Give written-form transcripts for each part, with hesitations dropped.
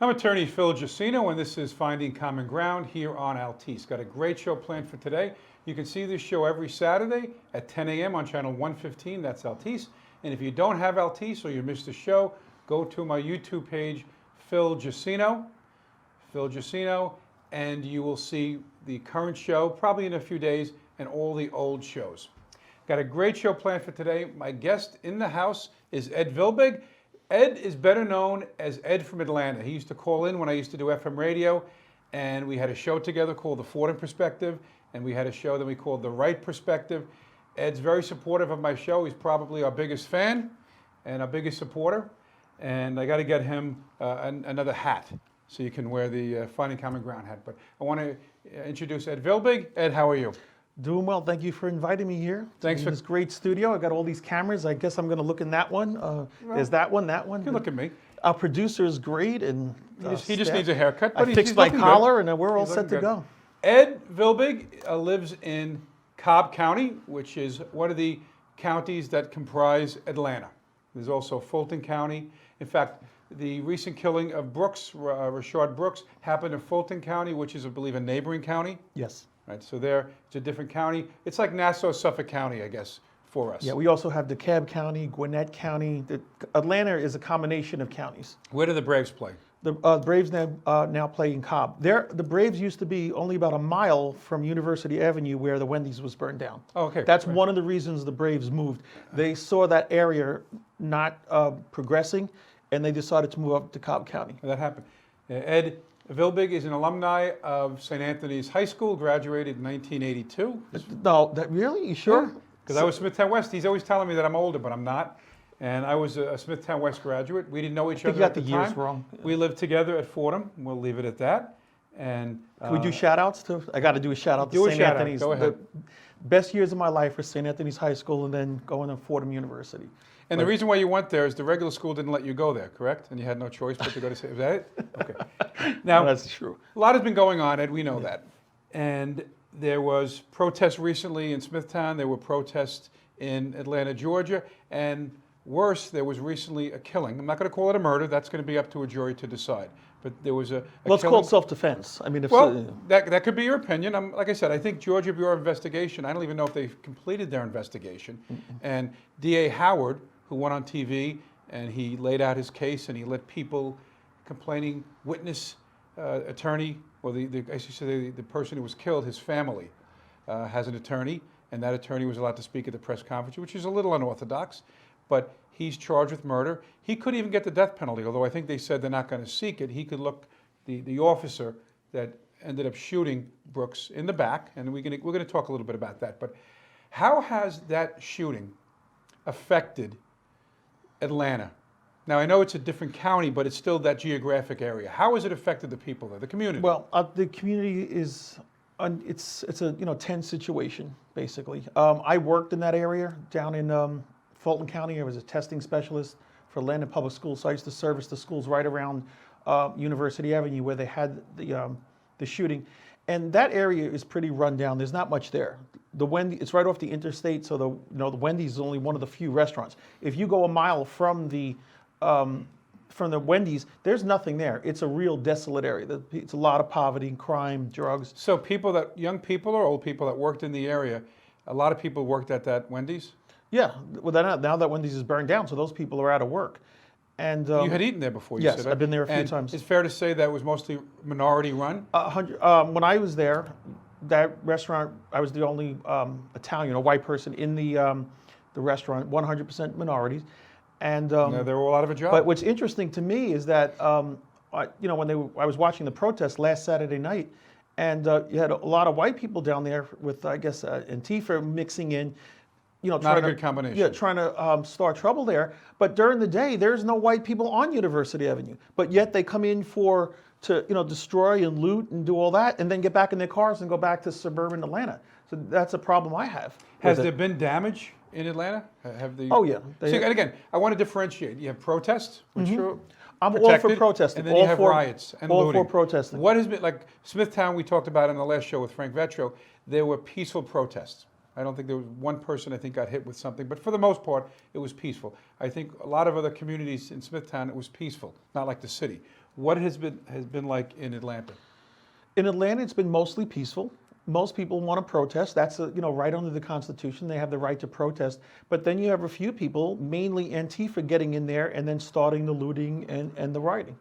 I'm attorney Phil Jusino, and this is Finding Common Ground here on Altice. Got a great show planned for today. You can see this show every Saturday at 10 a.m. on channel 115, that's Altice. And if you don't have Altice or you missed the show, go to my YouTube page, Phil Jusino, and you will see the current show, probably in a few days, and all the old shows. Got a great show planned for today. My guest in the house is Ed Vilbig. Ed is better known as Ed from Atlanta. He used to call in when I used to do FM radio, and we had a show together called The Fordham Perspective, and we had a show that we called The Right Perspective. Ed's very supportive of my show. He's probably our biggest fan and our biggest supporter, and I got to get him another hat so you can wear the Finding Common Ground hat. But I want to introduce Ed Vilbig. Ed, how are you? Doing well. Thank you for inviting me here. Thanks for this great studio. I got all these cameras. I guess I'm going to look in that one. There's that one. You can look at me. Our producer is great, and he just needs a haircut. But I fixed my collar, and we're all set to go. Ed Vilbig lives in Cobb County, which is one of the counties that comprise Atlanta. There's also Fulton County. In fact, the recent killing of Brooks, Rashard Brooks, happened in Fulton County, which is, I believe, a neighboring county. Yes. Right, so there, it's a different county. It's like Nassau, Suffolk County, I guess, for us. Yeah, we also have DeKalb County, Gwinnett County. Atlanta is a combination of counties. Where do the Braves play? The Braves now play in Cobb. The Braves used to be only about a mile from University Avenue where the Wendy's was burned down. Oh, okay. That's one of the reasons the Braves moved. They saw that area not progressing, and they decided to move up to Cobb County. That happened. Ed Vilbig is an alumni of St. Anthony's High School, graduated in 1982. No, really? You sure? Because I was Smithtown West. He's always telling me that I'm older, but I'm not. And I was a Smithtown West graduate. We didn't know each other at the time. You got the years wrong. We lived together at Fordham. We'll leave it at that. And can we do shout outs to? I got to do a shout out to St. Anthony's. Go ahead. The best years of my life were St. Anthony's High School and then going to Fordham University. And the reason why you went there is the regular school didn't let you go there, correct? And you had no choice but to go to St. Is that it? Okay. Now, that's true. A lot has been going on, Ed. We know that. And there was protests recently in Smithtown. There were protests in Atlanta, Georgia. And worse, there was recently a killing. I'm not going to call it a murder. That's going to be up to a jury to decide. But there was a Let's killing. call it self-defense. I mean, that could be your opinion. Like I said, I think Georgia Bureau of Investigation, I don't even know if they've completed their investigation. And D.A. Howard, who went on TV and he laid out his case and he let people complaining, witness, attorney, or I should say the person who was killed, his family has an attorney, and that attorney was allowed to speak at the press conference, which is a little unorthodox, but he's charged with murder. He could even get the death penalty, although I think they said they're not going to seek it. He could look, the officer that ended up shooting Brooks in the back, and we're going to talk a little bit about that, but how has that shooting affected Atlanta? Now, I know it's a different county, but it's still that geographic area. How has it affected the people there, the community? Well, the community is, it's a tense situation, basically. I worked in that area down in Fulton County. I was a testing specialist for Atlanta Public Schools, so I used to service the schools right around University Avenue where they had the shooting. And that area is pretty run down. There's not much there. It's right off the interstate, so the Wendy's is only one of the few restaurants. If you go a mile from the Wendy's, there's nothing there. It's a real desolate area. It's a lot of poverty, crime, drugs. So young people or old people that worked in the area, a lot of people worked at that Wendy's? Yeah. Well, now that Wendy's is burned down, so those people are out of work. And you had eaten there before, you said, yes, right? I've been there a few times. It's fair to say that was mostly minority run? When I was there, that restaurant, I was the only Italian, a white person in the restaurant, 100% minorities. And they were all out of a job. But what's interesting to me is that, when I was watching the protest last Saturday night, and you had a lot of white people down there with, I guess, Antifa mixing in. Not a good combination. Yeah, trying to start trouble there. But during the day, there's no white people on University Avenue. But yet they come in to destroy and loot and do all that, and then get back in their cars and go back to suburban Atlanta. So that's a problem I have. Has there been damage in Atlanta? Oh yeah. And again, I want to differentiate. You have protests, which are I'm protected, all for protesting. And then you have riots and looting. All for protesting. What has been, like Smithtown, we talked about in the last show with Frank Vetro, there were peaceful protests. I don't think there was one person I think got hit with something, but for the most part, it was peaceful. I think a lot of other communities in Smithtown, it was peaceful, not like the city. What has been like in Atlanta? In Atlanta, it's been mostly peaceful. Most people want to protest. That's right under the Constitution. They have the right to protest. But then you have a few people, mainly Antifa, getting in there and then starting the looting and the rioting.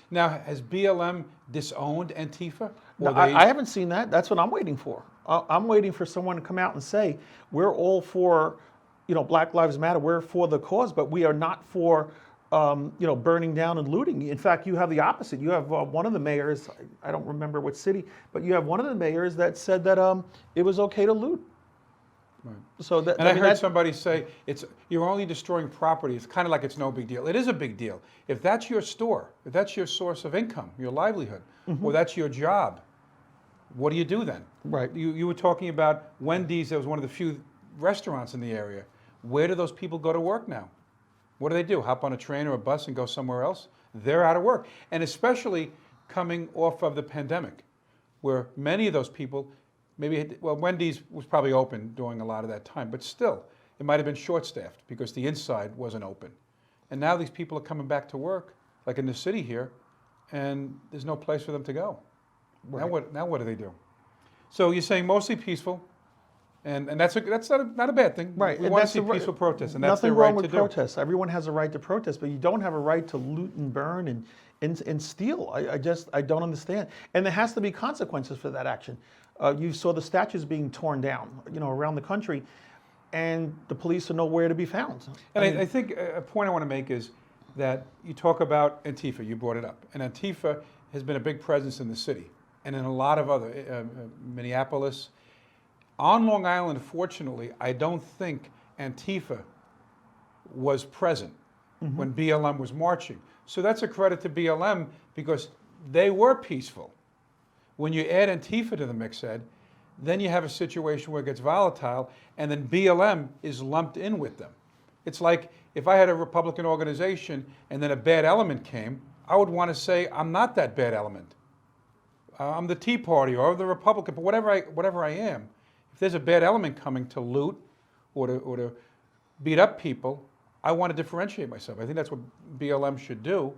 Now, has BLM disowned Antifa? No, I haven't seen that. That's what I'm waiting for. I'm waiting for someone to come out and say, we're all for, Black Lives Matter. We're for the cause, but we are not for, burning down and looting. In fact, you have the opposite. You have one of the mayors, I don't remember what city, but you have one of the mayors that said that it was okay to loot. Right. So that, and I heard somebody say you're only destroying property. It's kind of like it's no big deal. It is a big deal. If that's your store, if that's your source of income, your livelihood, or that's your job, what do you do then? Right. You were talking about Wendy's. That was one of the few restaurants in the area. Where do those people go to work now? What do? Hop on a train or a bus and go somewhere else? They're out of work. And especially coming off of the pandemic, where many of those people, Wendy's was probably open during a lot of that time, but still, it might have been short-staffed because the inside wasn't open. And now these people are coming back to work, like in the city here, and there's no place for them to go. Right. Now what do they do? So you're saying mostly peaceful, and that's not a bad thing. Right. We want to see peaceful protests, and that's their right to do. Nothing wrong with protests. Everyone has a right to protest, but you don't have a right to loot and burn and steal. I don't understand. And there has to be consequences for that action. You saw the statues being torn down, around the country, and the police are nowhere to be found. And I think a point I want to make is that you talk about Antifa, you brought it up, and Antifa has been a big presence in the city and in a lot of other, Minneapolis. On Long Island, fortunately, I don't think Antifa was present when BLM was marching. So that's a credit to BLM because they were peaceful. When you add Antifa to the mix, Ed, then you have a situation where it gets volatile, and then BLM is lumped in with them. It's like if I had a Republican organization and then a bad element came, I would want to say, I'm not that bad element. I'm the Tea Party or the Republican, but whatever I am. If there's a bad element coming to loot or to beat up people, I want to differentiate myself. I think that's what BLM should do,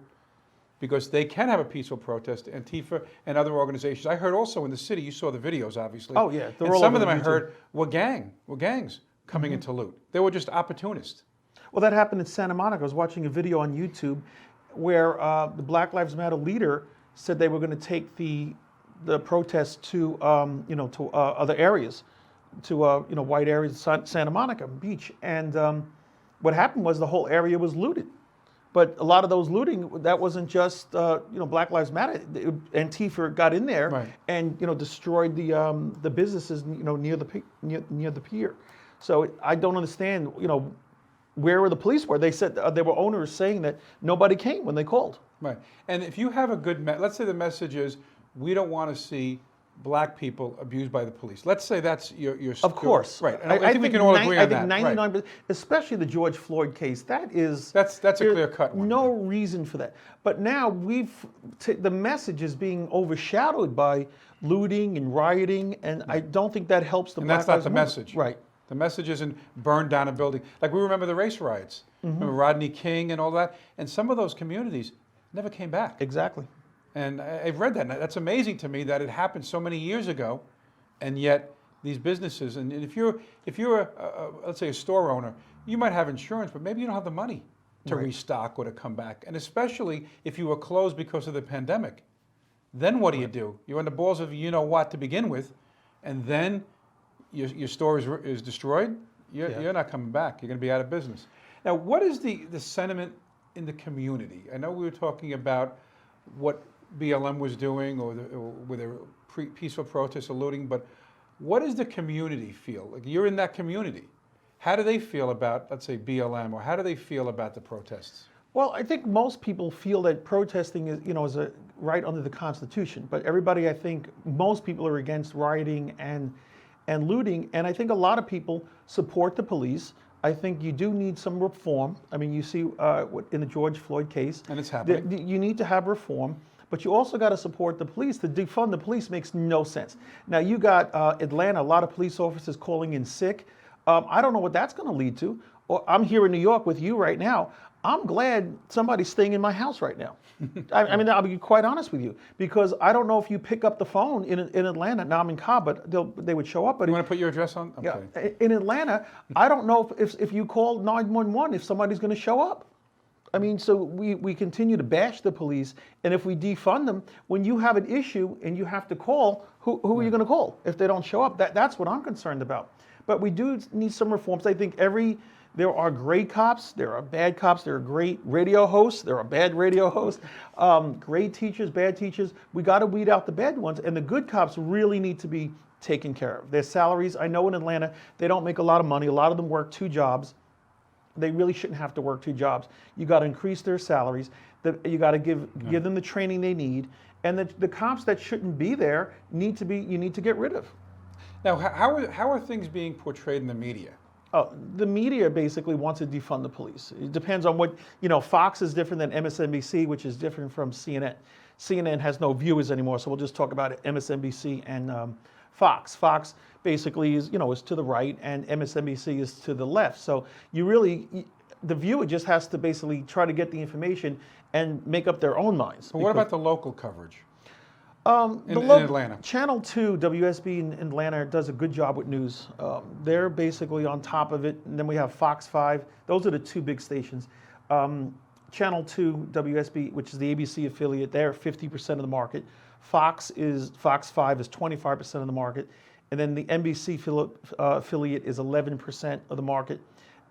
because they can have a peaceful protest, Antifa and other organizations. I heard also in the city, you saw the videos, obviously. Oh, yeah. And some of them I heard were gangs coming into loot. They were just opportunists. Well, that happened in Santa Monica. I was watching a video on YouTube where the Black Lives Matter leader said they were going to take the protest to other areas, to white areas, Santa Monica Beach. And what happened was the whole area was looted. But a lot of those looting, that wasn't just Black Lives Matter. Antifa got in there and destroyed the businesses near the pier. So I don't understand where were the police were. They said there were owners saying that nobody came when they called. Right. And if you have a good let's say the message is we don't want to see Black people abused by the police. Let's say that's your Of course. Right. And I think we can all agree on that. I think 99%, especially the George Floyd case, that's a clear-cut one. No reason for that. But now the message is being overshadowed by looting and rioting, and I don't think that helps the Black Lives Matter. And that's not the message. Right. The message isn't burn down a building. Like we remember the race riots. Remember Rodney King and all that? And some of those communities never came back. Exactly. And I've read that. And that's amazing to me that it happened so many years ago, and yet these businesses. And if you're let's say a store owner, you might have insurance, but maybe you don't have the money to restock or to come back. And especially if you were closed because of the pandemic, then what do? You're on the balls of what to begin with, and then your store is destroyed. You're not coming back. You're going to be out of business. Now, what is the sentiment in the community? I know we were talking about what BLM was doing or with their peaceful protests or looting, but what does the community feel? Like you're in that community. How do they feel about, let's say, BLM, or how do they feel about the protests? Well, I think most people feel that protesting is a right under the Constitution, but everybody, I think, most people are against rioting and looting, and I think a lot of people support the police. I think you do need some reform. I mean, you see in the George Floyd case. And it's happening. You need to have reform, but you also got to support the police. To defund the police makes no sense. Now, you got Atlanta, a lot of police officers calling in sick. I don't know what that's going to lead to. or I'm here in New York with you right now. I'm glad somebody's staying in my house right now. I mean, I'll be quite honest with you, because I don't know if you pick up the phone in Atlanta. Now I'm in Cobb, but they would show up. But You want to put your address on? yeah, Okay. in Atlanta, I don't know if you call 911 if somebody's going to show up. I mean, so we continue to bash the police, and if we defund them, when you have an issue and you have to call, who are you going to call if they don't show up? That's what I'm concerned about. But we do need some reforms. I think there are great cops, there are bad cops, there are great radio hosts, there are bad radio hosts, great teachers, bad teachers. We got to weed out the bad ones, and the good cops really need to be taken care of. Their salaries, I know in Atlanta, they don't make a lot of money. A lot of them work 2 jobs. They really shouldn't have to work 2 jobs. You got to increase their salaries. You got to give them the training they need, and the cops that shouldn't be there you need to get rid of. Now, how are things being portrayed in the media? Oh, the media basically wants to defund the police. It depends on what, Fox is different than MSNBC, which is different from CNN. CNN has no viewers anymore, so we'll just talk about it, MSNBC and Fox. Fox basically is to the right, and MSNBC is to the left. So the viewer just has to basically try to get the information and make up their own minds. But what about the local coverage? In The Atlanta. Channel 2, WSB in Atlanta, does a good job with news. They're basically on top of it. And then we have Fox 5. Those are the 2 big stations. Channel 2, WSB, which is the ABC affiliate, they're 50% of the market. Fox 5 is 25% of the market. And then the NBC affiliate is 11% of the market.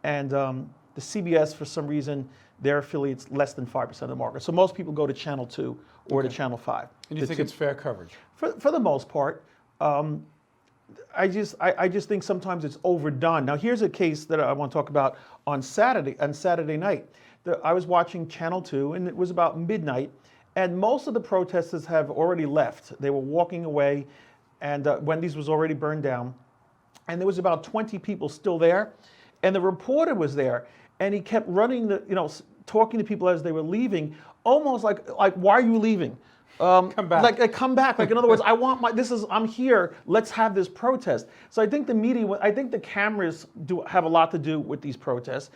And the CBS, for some reason, their affiliate's less than 5% of the market. So most people go to Channel 2 or to Channel 5. And you think it's fair coverage? For the most part. I just think sometimes it's overdone. Now here's a case that I want to talk about on Saturday night. I was watching Channel 2, and it was about midnight, and most of the protesters have already left. They were walking away, and Wendy's was already burned down, and there was about 20 people still there, and the reporter was there, and he kept running talking to people as they were leaving, almost like why are you leaving? Come back. Come back. In other words, I'm here. Let's have this protest. So I think the cameras have a lot to do with these protests.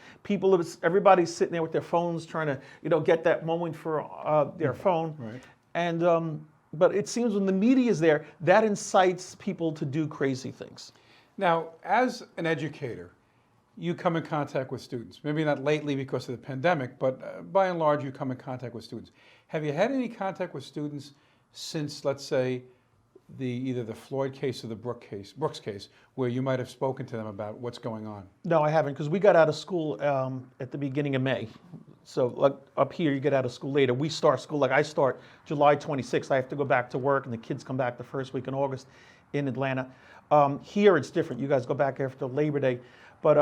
Everybody's sitting there with their phones trying to, get that moment for their phone. Right. And but it seems when the media is there, that incites people to do crazy things. Now, as an educator, you come in contact with students. Maybe not lately because of the pandemic, but by and large, you come in contact with students. Have you had any contact with students since, let's say, either the Floyd case or the Brooks case, where you might have spoken to them about what's going on? No, I haven't, because we got out of school at the beginning of May. So up here, you get out of school later. We start school, I start July 26th. I have to go back to work, and the kids come back the first week in August in Atlanta. Here, it's different. You guys go back after Labor Day. But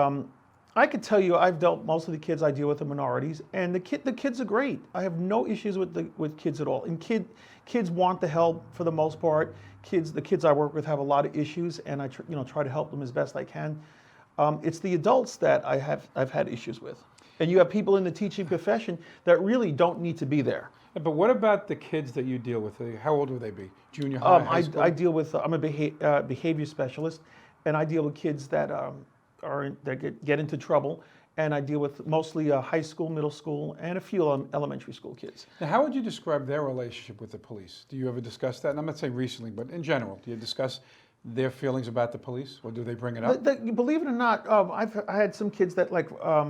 I could tell you, most of the kids I deal with are minorities, and the kids are great. I have no issues with kids at all. And kids want the help for the most part. The kids I work with have a lot of issues, and I try to help them as best I can. It's the adults that I've had issues with. And you have people in the teaching profession that really don't need to be there. But what about the kids that you deal with? How old would they be? Junior high, high school? I deal with, I'm a behavior specialist, and I deal with kids that get into trouble, and I deal with mostly high school, middle school, and a few elementary school kids. Now, how would you describe their relationship with the police? Do you ever discuss that? And I'm not saying recently, but in general, do you discuss their feelings about the police, or do they bring it up? Believe it or not, I had some kids that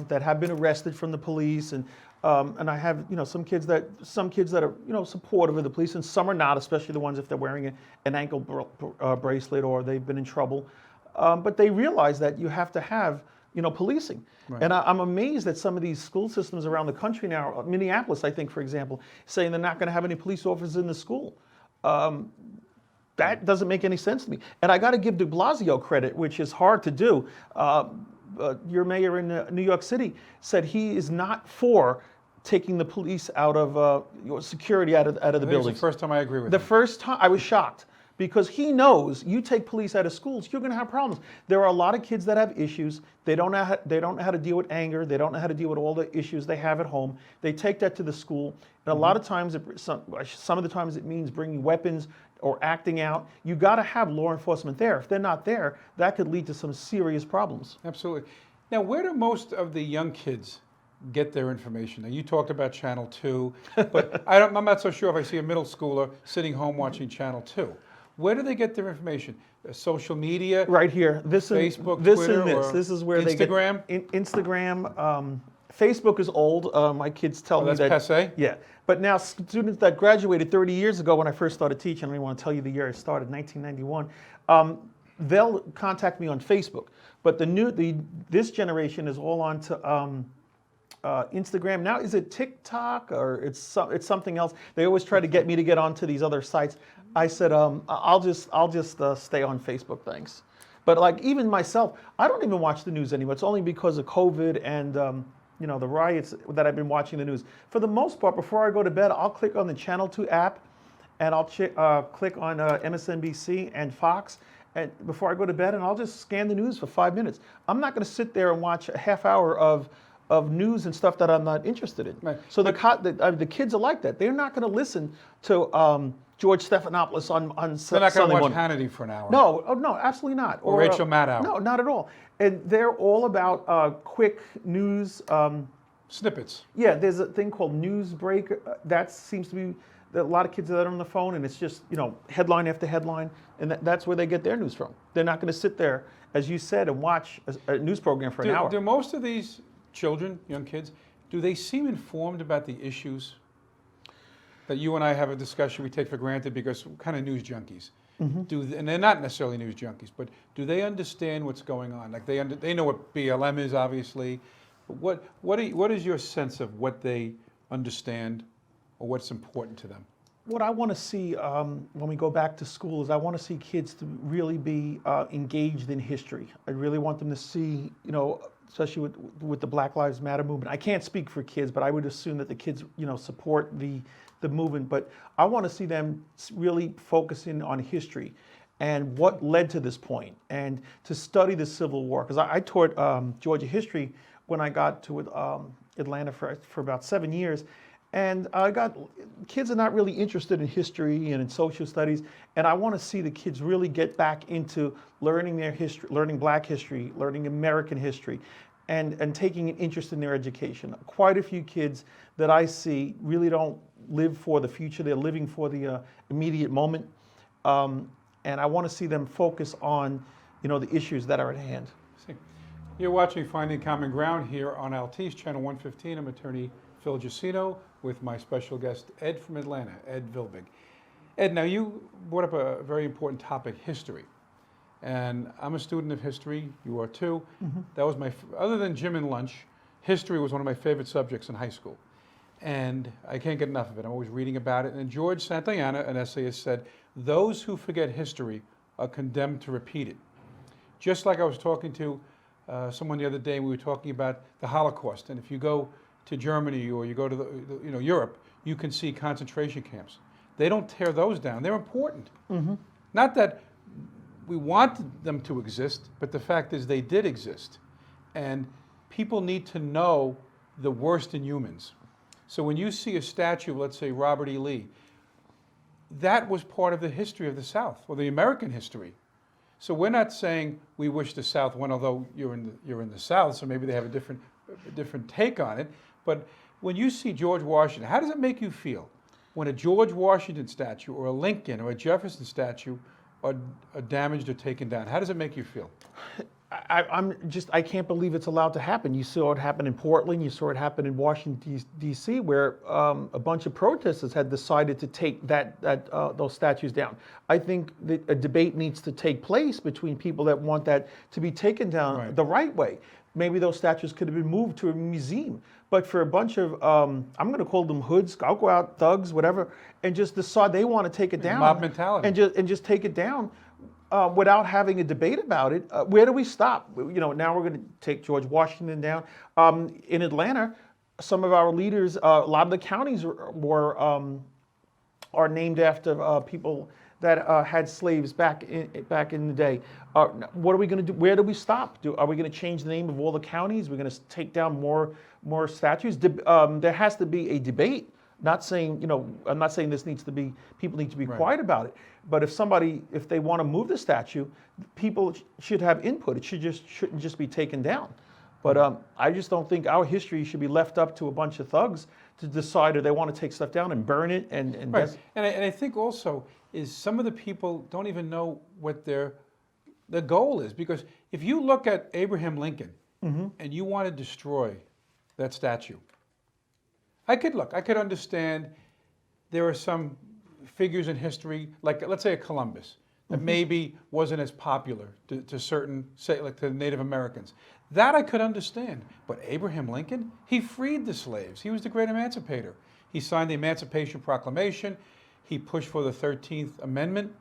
that have been arrested from the police, and I have some kids that are supportive of the police, and some are not, especially the ones if they're wearing an ankle bracelet or they've been in trouble. But they realize that you have to have policing. Right. And I'm amazed that some of these school systems around the country now, Minneapolis, I think, for example, saying they're not going to have any police officers in the school. That doesn't make any sense to me. And I got to give de Blasio credit, which is hard to do. Your mayor in New York City said he is not for taking the police out of security out of the buildings. It's the first time I agree with The him. first time I was shocked. Because he knows you take police out of schools, you're going to have problems. There are a lot of kids that have issues. They don't know how to deal with anger. They don't know how to deal with all the issues they have at home. They take that to the school, and a lot of times, some of the times, it means bringing weapons or acting out. You got to have law enforcement there. If they're not there, that could lead to some serious problems. Absolutely. Now, where do most of the young kids get their information? Now, you talked about Channel 2, but I'm not so sure if I see a middle schooler sitting home watching Channel 2. Where do they get their information? Social media? Right here. This and Facebook, this Twitter, and this. or This is where Instagram? they get Instagram. Facebook is old. My kids tell me That's that. passé? Yeah. But now students that graduated 30 years ago when I first started teaching, I don't even want to tell you the year I started, 1991, they'll contact me on Facebook. But this generation is all on to Instagram. Now, is it TikTok or it's something else? They always try to get me to get onto these other sites. I said, I'll just stay on Facebook, thanks. But like even myself, I don't even watch the news anymore. It's only because of COVID and the riots that I've been watching the news. For the most part, before I go to bed, I'll click on the Channel 2 app, and I'll click on MSNBC and Fox, and before I go to bed, and I'll just scan the news for 5 minutes. I'm not going to sit there and watch a half hour of news and stuff that I'm not interested in. Right. So the kids are like that. They're not going to listen to George Stephanopoulos on They're not going Sunday to watch morning. Hannity for an hour. No, no, absolutely not. Or Rachel Maddow. No, not at all. And they're all about quick news. Snippets. Yeah, there's a thing called news break. That seems to be a lot of kids that are on the phone, and it's just headline after headline, and that's where they get their news from. They're not going to sit there, as you said, and watch a news program for an hour. Do most of these children, young kids, do they seem informed about the issues that you and I have a discussion we take for granted because we're kind of news junkies? And they're not necessarily news junkies, but do they understand what's going on? Like they know what BLM is, obviously. But what is your sense of what they understand or what's important to them? What I want to see when we go back to school is I want to see kids to really be engaged in history. I really want them to see, especially with the Black Lives Matter movement. I can't speak for kids, but I would assume that the kids, support the movement. But I want to see them really focusing on history and what led to this point, and to study the Civil War. Because I taught Georgia history when I got to Atlanta for about 7 years. And kids are not really interested in history and in social studies, and I want to see the kids really get back into learning their history, learning Black history, learning American history, and taking an interest in their education. Quite a few kids that I see really don't live for the future; they're living for the immediate moment, and I want to see them focus on, the issues that are at hand. You're watching Finding Common Ground here on Altice Channel 115. I'm attorney Phil Jusino with my special guest, Ed from Atlanta, Ed Vilbig. Ed, now you brought up a very important topic, history. And I'm a student of history, you are too. That was other than gym and lunch, history was one of my favorite subjects in high school. And I can't get enough of it. I'm always reading about it. And George Santayana, an essayist, said, those who forget history are condemned to repeat it. Just like I was talking to someone the other day, we were talking about the Holocaust. And if you go to Germany or you go to Europe, you can see concentration camps. They don't tear those down. They're important. Not that we want them to exist, but the fact is they did exist. And people need to know the worst in humans. So when you see a statue of, let's say, Robert E. Lee, that was part of the history of the South, or the American history. So we're not saying we wish the South won, although you're in the South, so maybe they have a different take on it. But when you see George Washington, how does it make you feel when a George Washington statue or a Lincoln or a Jefferson statue are damaged or taken down? How does it make you feel? I can't believe it's allowed to happen. You saw it happen in Portland. You saw it happen in Washington, D.C., where a bunch of protesters had decided to take those statues down. I think that a debate needs to take place between people that want that to be taken down the right way. Maybe those statues could have been moved to a museum. But for a bunch of, I'm going to call them hoods, I'll go out, thugs, whatever, and just decide they want to take it down. Mob mentality. And just take it down. Without having a debate about it, where do we stop? Now we're going to take George Washington down. In Atlanta, some of our leaders, a lot of the counties are named after people that had slaves back in the day. What are we going to do? Where do we stop? Are we going to change the name of all the counties? We're going to take down more statues. There has to be a debate. Not saying, I'm not saying people need to be quiet about it. But if they want to move the statue, people should have input. It shouldn't just be taken down. But I just don't think our history should be left up to a bunch of thugs to decide if they want to take stuff down and burn it. And Right. And I think also is some of the people don't even know what their goal is. Because if you look at Abraham Lincoln and you want to destroy that statue, I could understand there are some figures in history, like let's say a Columbus, that maybe wasn't as popular to certain, say, like to Native Americans. That I could understand. But Abraham Lincoln, he freed the slaves. He was the great emancipator. He signed the Emancipation Proclamation. He pushed for the 13th Amendment.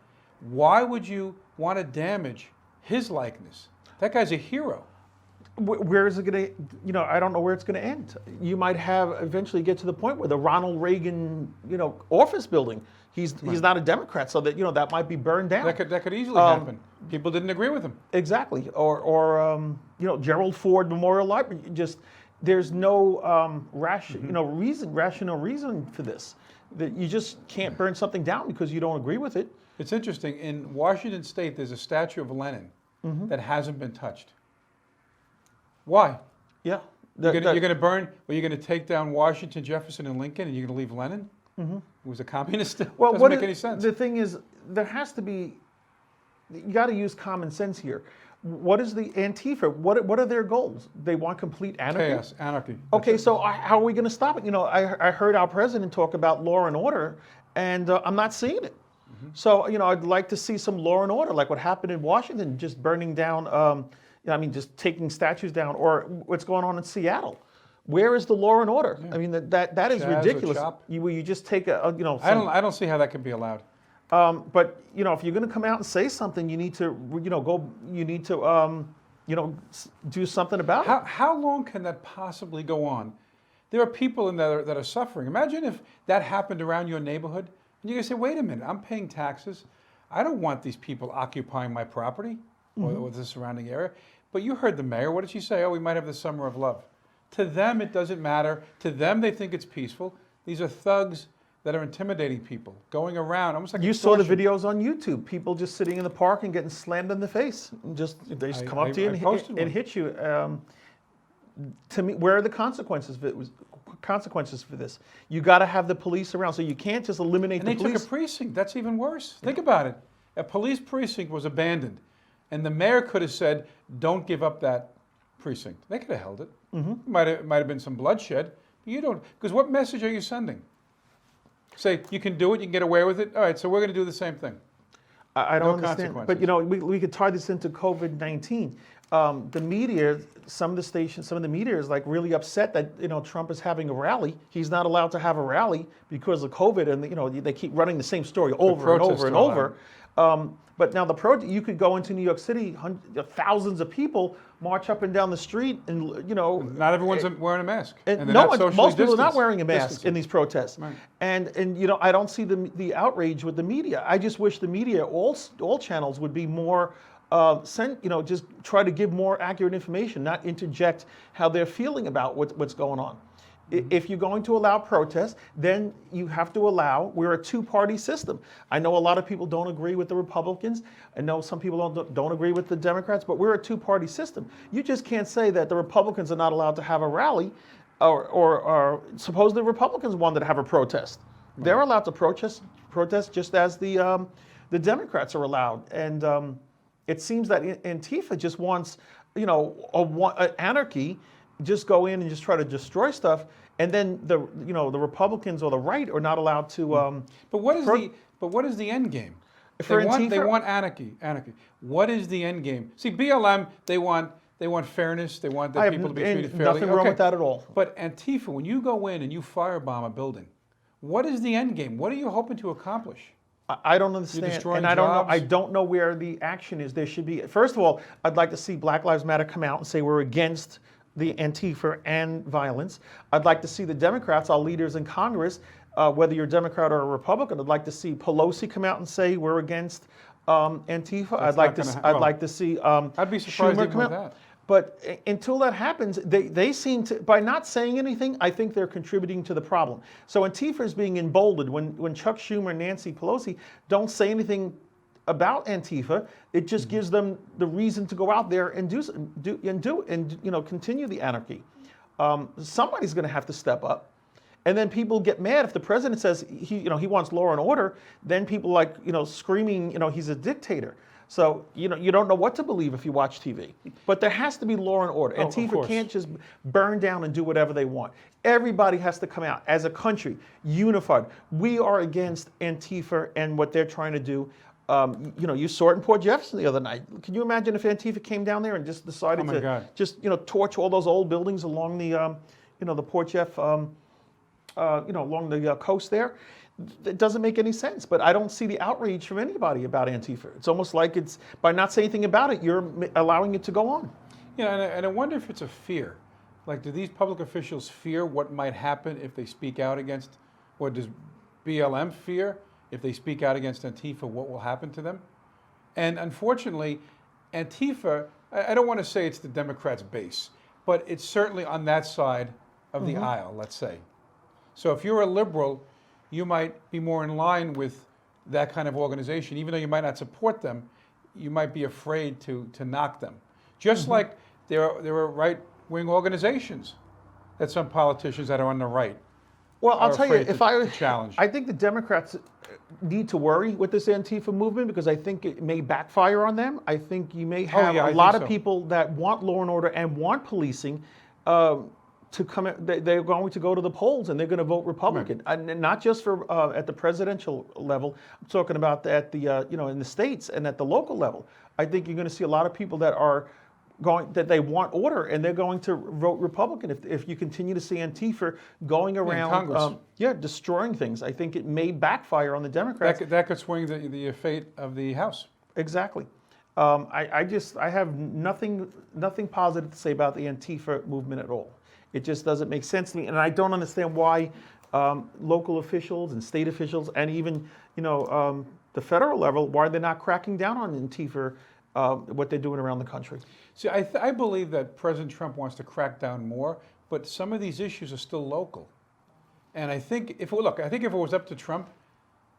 Why would you want to damage his likeness? That guy's a hero. Where is it going to, I don't know where it's going to end. You might eventually get to the point where the Ronald Reagan, office building, he's not a Democrat, so that, that might be burned down. That could easily happen. People didn't agree with him. Exactly. Or Gerald Ford Memorial Library. There's no rational reason for this. That you just can't burn something down because you don't agree with it. It's interesting. In Washington State, there's a statue of Lenin that hasn't been touched. Why? Yeah. You're going to burn, you're going to take down Washington, Jefferson, and Lincoln, and you're going to leave Lenin? Who was a communist? Well, doesn't make any sense. The thing is, there has to be, you got to use common sense here. What is the Antifa? What are their goals? They want complete anarchy? Chaos, anarchy. Okay, so how are we going to stop it? I heard our president talk about law and order, and I'm not seeing it. So, I'd like to see some law and order, like what happened in Washington, just burning down, just taking statues down, or what's going on in Seattle. Where is the law and order? Yeah. I mean, that is ridiculous. You just take I don't see how that can be allowed. But if you're going to come out and say something, you need to do something about it. How long can that possibly go on? There are people in there that are suffering. Imagine if that happened around your neighborhood, and you're going to say, "Wait a minute, I'm paying taxes. I don't want these people occupying my property or the surrounding area." But you heard the mayor. What did she say? Oh, we might have the summer of love. To them, it doesn't matter. To them, they think it's peaceful. These are thugs that are intimidating people, going around almost like you saw the videos on YouTube. People just sitting in the park and getting slammed in the face. They just come up to you and hit you. To me, where are the consequences for this? You got to have the police around, so you can't just eliminate the police. And they took a precinct. That's even worse. Think about it. A police precinct was abandoned, and the mayor could have said, "Don't give up that precinct." They could have held it. Might have been some bloodshed. But you don't, because what message are you sending? Say you can do it, you can get away with it. All right, so we're going to do the same thing. I don't understand. But we could tie this into COVID-19. The media, some of the media is like really upset that Trump is having a rally. He's not allowed to have a rally because of COVID, and they keep running the same story over and over and over. But now you could go into New York City, thousands of people march up and down the street, and not everyone's wearing a mask. And most people are not wearing a mask in these protests. Right. And I don't see the outrage with the media. I just wish the media, all channels, would be more just try to give more accurate information, not interject how they're feeling about what's going on. If you're going to allow protests, then you have to we're a two-party system. I know a lot of people don't agree with the Republicans. I know some people don't agree with the Democrats, but we're a two-party system. You just can't say that the Republicans are not allowed to have a rally, or suppose the Republicans wanted to have a protest. Right. They're allowed to protest just as the Democrats are allowed. And it seems that Antifa just wants, anarchy. Just go in and just try to destroy stuff, and then the Republicans or the right are not allowed to. But what is the end game? They want anarchy. What is the end game? See, BLM, they want fairness. They want their people to be treated fairly. Nothing wrong with that at all. But Antifa, when you go in and you firebomb a building, what is the end game? What are you hoping to accomplish? I don't understand, and I don't know where the action is. There should be. First of all, I'd like to see Black Lives Matter come out and say we're against the Antifa and violence. I'd like to see the Democrats, our leaders in Congress, whether you're a Democrat or a Republican, I'd like to see Pelosi come out and say we're against Antifa. I'd like to see I'd be surprised Schumer even with that. But until that happens, they seem to, by not saying anything, I think they're contributing to the problem. So Antifa is being emboldened when Chuck Schumer and Nancy Pelosi don't say anything about Antifa. It just gives them the reason to go out there and continue the anarchy. Somebody's going to have to step up. And then people get mad if the president says he wants law and order. Then people screaming, he's a dictator. So you don't know what to believe if you watch TV. But there has to be law and order. Antifa can't just burn down and do whatever they want. Everybody has to come out as a country, unified. We are against Antifa and what they're trying to do. You saw it in Port Jefferson the other night. Can you imagine if Antifa came down there and just decided to torch all those old buildings along the the Port Jeff along the coast there? It doesn't make any sense, but I don't see the outrage from anybody about Antifa. It's almost like it's by not saying anything about it, you're allowing it to go on. Yeah, and I wonder if it's a fear. Like, do these public officials fear what might happen if they speak out against, or does BLM fear if they speak out against Antifa, what will happen to them? And unfortunately, Antifa, I don't want to say it's the Democrats' base, but it's certainly on that side of the aisle, let's say. So if you're a liberal, you might be more in line with that kind of organization. Even though you might not support them, you might be afraid to knock them. Just like there are right-wing organizations that some politicians that are on the right. Well, I'll tell you, challenge. I think the Democrats need to worry with this Antifa movement because I think it may backfire on them. I think you may have a lot of people that want law and order and want policing to come. They're going to go to the polls and they're going to vote Republican, and not just for at the presidential level. I'm talking about at the in the states and at the local level. I think you're going to see a lot of people that are that they want order and they're going to vote Republican if you continue to see Antifa going around Congress. Destroying things. I think it may backfire on the Democrats. That could swing the fate of the House. Exactly. I have nothing positive to say about the Antifa movement at all. It just doesn't make sense to me, and I don't understand why local officials and state officials and even the federal level, why they're not cracking down on Antifa, what they're doing around the country. See, I believe that President Trump wants to crack down more, but some of these issues are still local. And I think if it was up to Trump,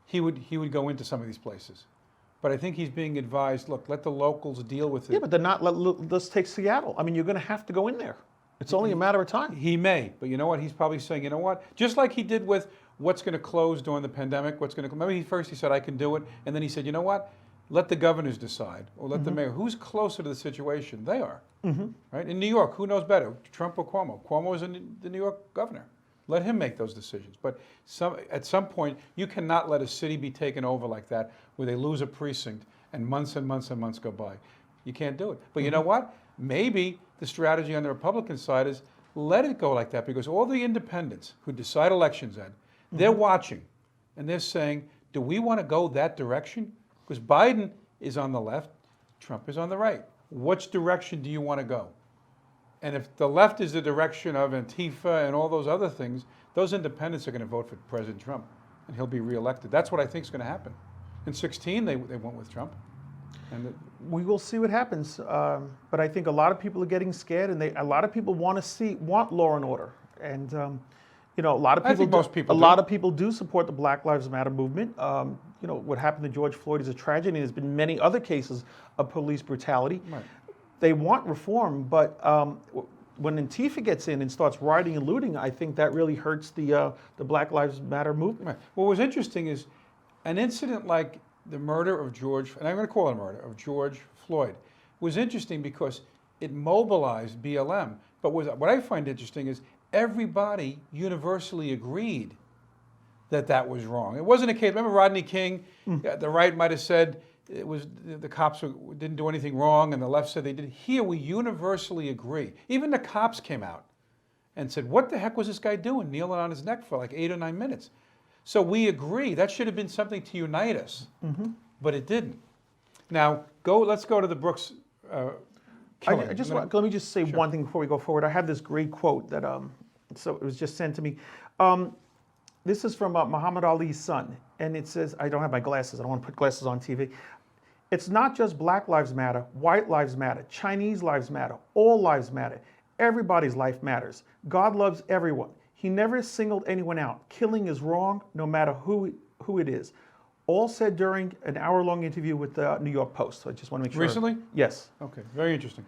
he would go into some of these places. But I think he's being advised, look, let the locals deal with it. Yeah, but they're not. Let's take Seattle. I mean, you're going to have to go in there. It's only a matter of time. He may, but you know what? He's probably saying, you know what? Just like he did with what's going to close during the pandemic, remember he said, I can do it. And then he said, you know what? Let the governors decide, or let the mayor. Who's closer to the situation? They are, right? In New York, who knows better, Trump or Cuomo? Cuomo is the New York governor. Let him make those decisions. But at some point, you cannot let a city be taken over like that, where they lose a precinct and months and months and months go by. You can't do it. But you know what? Maybe the strategy on the Republican side is let it go like that, because all the independents who decide elections, Ed, they're watching, and they're saying, do we want to go that direction? Because Biden is on the left, Trump is on the right. Which direction do you want to go? And if the left is the direction of Antifa and all those other things, those independents are going to vote for President Trump, and he'll be reelected. That's what I think is going to happen. In 2016, they went with Trump. And we will see what happens. But I think a lot of people are getting scared, and a lot of people want law and order. And a lot of people. I think most people. A lot of people do support the Black Lives Matter movement. What happened to George Floyd is a tragedy, and there's been many other cases of police brutality. Right. They want reform, but when Antifa gets in and starts rioting and looting, I think that really hurts the Black Lives Matter movement. Right. What was interesting is an incident like the murder of George, and I'm going to call it a murder, of George Floyd, was interesting because it mobilized BLM. But what I find interesting is everybody universally agreed that was wrong. It wasn't a case, remember Rodney King, the right might have said it was the cops didn't do anything wrong, and the left said they did. Here we universally agree. Even the cops came out and said, what the heck was this guy doing, kneeling on his neck for like 8 or 9 minutes? So we agree. That should have been something to unite us, but it didn't. Now, let's go to the Brooks killing. Let me just say one thing before we go forward. I have this great quote that so it was just sent to me. This is from Muhammad Ali's son, and it says, I don't have my glasses. I don't want to put glasses on TV. It's not just Black lives matter, white lives matter, Chinese lives matter, all lives matter. Everybody's life matters. God loves everyone. He never singled anyone out. Killing is wrong, no matter who it is. All said during an hour-long interview with the New York Post. So I just want to make sure. Recently? Yes. Okay, very interesting.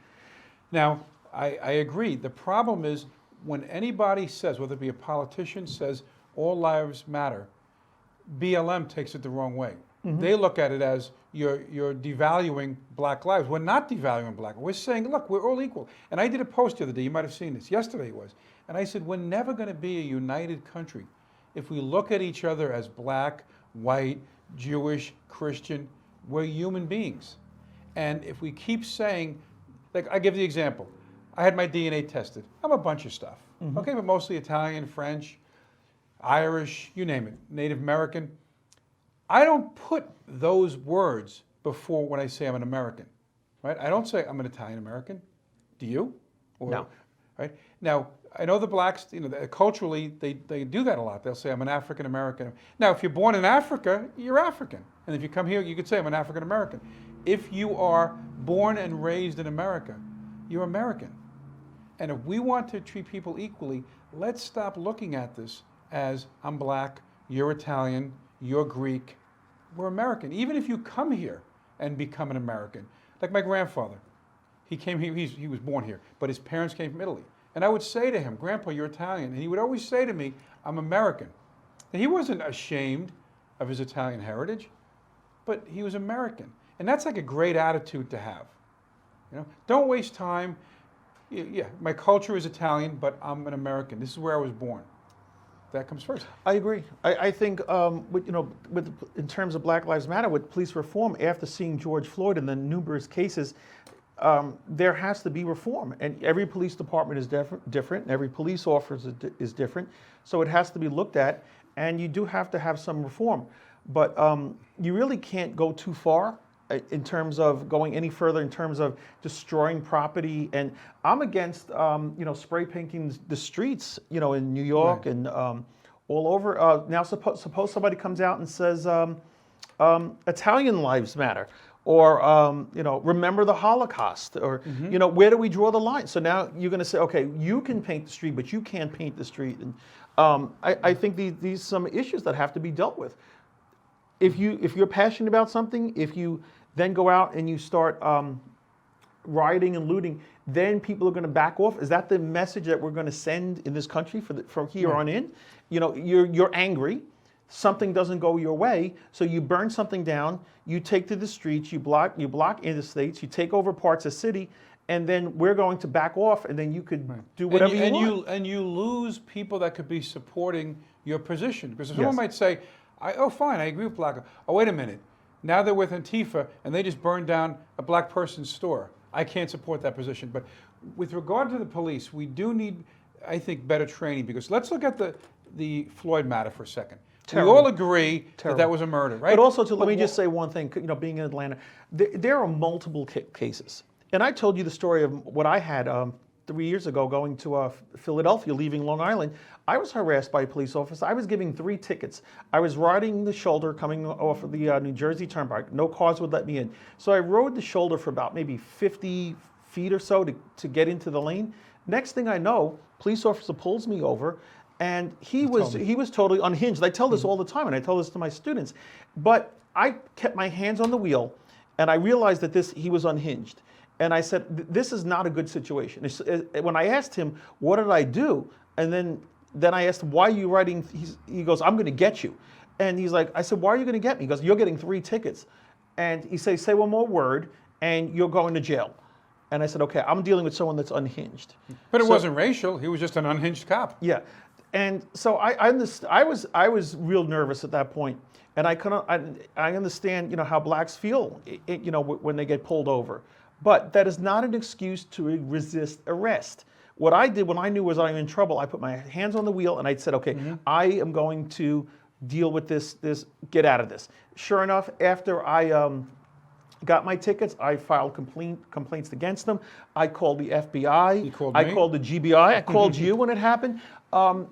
Now, I agree. The problem is when anybody says, whether it be a politician says all lives matter, BLM takes it the wrong way. They look at it as you're devaluing black lives. We're not devaluing black lives. We're saying, look, we're all equal. And I did a post the other day. You might have seen this. Yesterday it was. And I said, we're never going to be a united country if we look at each other as black, white, Jewish, Christian. We're human beings. And if we keep saying, like I give the example, I had my DNA tested. I'm a bunch of stuff, okay, but mostly Italian, French, Irish, you name it, Native American. I don't put those words before when I say I'm an American, right? I don't say I'm an Italian American. Do you? Or, No. Right? Now, I know the blacks, culturally, they do that a lot. They'll say, I'm an African American. Now, if you're born in Africa, you're African. And if you come here, you could say, I'm an African American. If you are born and raised in America, you're American. And if we want to treat people equally, let's stop looking at this as I'm black, you're Italian, you're Greek. We're American. Even if you come here and become an American, like my grandfather, he came here, he was born here, but his parents came from Italy. And I would say to him, Grandpa, you're Italian. And he would always say to me, I'm American. And he wasn't ashamed of his Italian heritage, but he was American. And that's like a great attitude to have. Don't waste time. Yeah, my culture is Italian, but I'm an American. This is where I was born. That comes first. I agree. I think, in terms of Black Lives Matter, with police reform, after seeing George Floyd and the numerous cases, there has to be reform. And every police department is different, and every police officer is different. So it has to be looked at, and you do have to have some reform. But you really can't go too far in terms of going any further in terms of destroying property. And I'm against, spray painting the streets, in New York and all over. Now, suppose somebody comes out and says, Italian lives matter, or, remember the Holocaust, or, where do we draw the line? So now you're going to say, okay, you can paint the street, but you can't paint the street. And I think these some issues that have to be dealt with. If you're passionate about something, if you then go out and you start rioting and looting, then people are going to back off. Is that the message that we're going to send in this country from here on in? You're angry, something doesn't go your way, so you burn something down, you take to the streets, you block interstates, you take over parts of city, and then we're going to back off, and then you could do whatever you want. And you lose people that could be supporting your position, because someone might say, oh, fine, I agree with black. Oh, wait a minute. Now they're with Antifa and they just burned down a black person's store. I can't support that position. But with regard to the police, we do need, I think, better training, because let's look at the Floyd matter for a second. Terrible. We all agree that was a murder, right? But also, let me just say one thing, being in Atlanta, there are multiple cases. And I told you the story of what I had 3 years ago going to Philadelphia, leaving Long Island. I was harassed by a police officer. I was giving 3 tickets. I was riding the shoulder coming off of the New Jersey Turnpike. No cars would let me in. So I rode the shoulder for about maybe 50 feet or so to get into the lane. Next thing I know, police officer pulls me over, and he was totally unhinged. I tell this all the time, and I tell this to my students. But I kept my hands on the wheel, and I realized that he was unhinged. And I said, this is not a good situation. When I asked him, what did I do? And then I asked him, why are you writing? He goes, I'm going to get you. And he's like, I said, why are you going to get me? He goes, you're getting 3 tickets. And he says, say one more word, and you're going to jail. And I said, okay, I'm dealing with someone that's unhinged. But it wasn't racial. He was just an unhinged cop. Yeah. And so I was real nervous at that point. And I understand, how blacks feel, when they get pulled over. But that is not an excuse to resist arrest. What I did when I knew was I was in trouble, I put my hands on the wheel and I said, okay, I am going to deal with this, get out of this. Sure enough, after I got my tickets, I filed complaints against them. I called the FBI. You called me? I called the GBI. I called you when it happened.